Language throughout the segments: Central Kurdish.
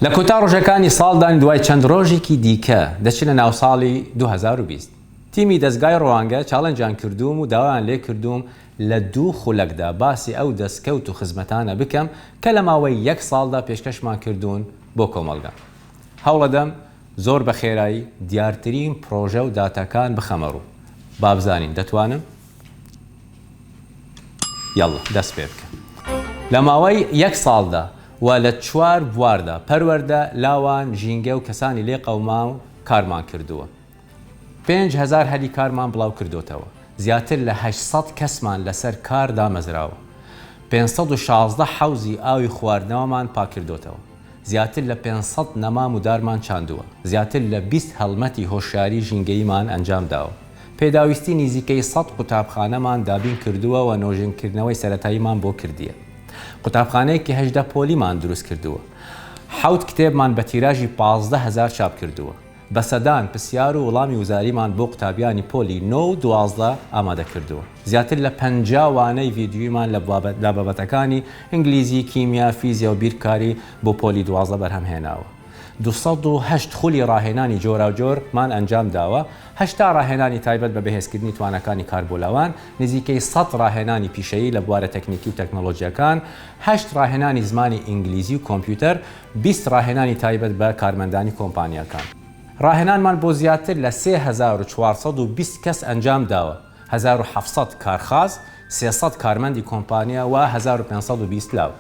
لە کۆتا ڕۆژەکانی ساڵدان دوای چەند ڕۆژێکی دیکە دەچنە ناو ساڵی 2020 تیمی دەستگای ڕەوانگە چاڵەنجیان کردووم و داوایان لێ کردووم لە 2 خولەکدا باسی ئەو دەستکەوت و خزمەتانە بکەم کە لە ماوەی 1 ساڵدا پێشکەشمان کردوون بۆ کۆمەڵگە. هەوڵەدەم زۆر بە خێرایی دیارترین پرۆژە و داتاکان بخەمەڕوو. با بزانین دەتوانم؟ یاڵڵا دەست پێ بکەم. لە ماوەی 1 ساڵدا و لە 4 بواردا پەروەردە لاوان ژینگە و کەسانی لێ قەوما و کارمان کردووە. 5,000 هەلی کارمان بڵاو کردوتەوە. زیاتر لە 800 کەسمان لەسەر کار دامەزراوە. 516 حەوزی ئاوی خواردنەوەمان پاکردوتەوە. زیاتر لە 500 نەمام و دارمان چاندووە. زیاتر لە 20 هەڵمەتی هۆشیاری ژینگەیمان ئەنجام داوە. پێداویستی نزیکەی 100 قوتابخانەمان دابین کردووە و نۆژینکردنەوەی سەرەتاییمان بۆ کردیە. قوتابخانەیەکی 18 پۆلیمان دروست کردووە. 7 کتێبمان بە تیراژی 15,000 چاپ کردووە. بە سەدان پرسیار و وەڵامی وزاریمان بۆ قوتابیانی پۆلی 9 و 12 ئامادە کردووە. زیاتر لە 50 وانەی ڤیدیۆیمان لە بابەتەکانی ئینگلیزی، کیمیا، فیزیا و بیرکاری بۆ پۆلی 12 بەرهەمهێناوە. 208 خولی ڕاهێنانی جۆراوجۆرمان ئەنجام داوە. 80 ڕاهێنانی تایبەت بە بەهێزکردنی توانەکانی کاربوولاوان، نزیکەی 100 ڕاهێنانی پیشەیی لە بوارە تەکنیکی و تەکنۆلۆژیەکان، 8 ڕاهێنانی زمانی ئینگلیزی و کۆمپیوتەر، 20 ڕاهێنانی تایبەت بە کارمەندانی کۆمپانیەکان. ڕاهێنانمان بۆ زیاتر لە 3420 کەس ئەنجام داوە. 1700 کارخاز، 300 کارمەندی کۆمپانیا و 1520 لاو.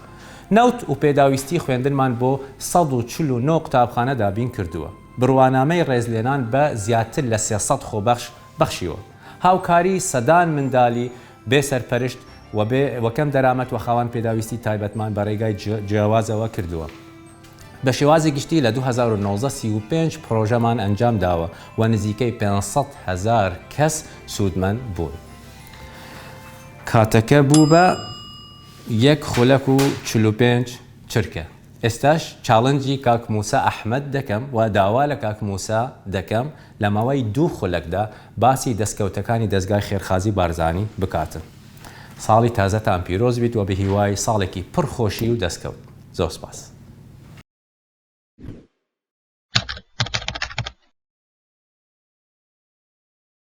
نەوت و پێداویستی خوێندنمان بۆ 149 قوتابخانە دابین کردووە. بڕوانامەی ڕێزلێنان بە زیاتر لە 300 خۆبەخش بەخشیوە. هاوکاری سەدان منداڵی بێسەرپەرشت وەکەم دەرامەت و خاوەن پێداویستی تایبەتمان بە ڕێگای جیاوازەوە کردووە. بە شێوازی گشتی لە 2019 35 پرۆژەمان ئەنجام داوە و نزیکەی 500,000 کەس سوودمەند بوون. کاتەکە بوو بە 1 خولەک و 45 چرکە. ئێستاش چاڵنجی کاک موسا ئەحمەد دەکەم و داوا لە کاک موسا دەکەم لە ماوەی 2 خولەکدا باسی دەستکەوتەکانی دەستگای خێرخازی بارزانی بکاتن. ساڵی تازەتان پیرۆز بیت و بە هیوای ساڵێکی پڕخۆشی و دەستکەوت. زۆر سپاس.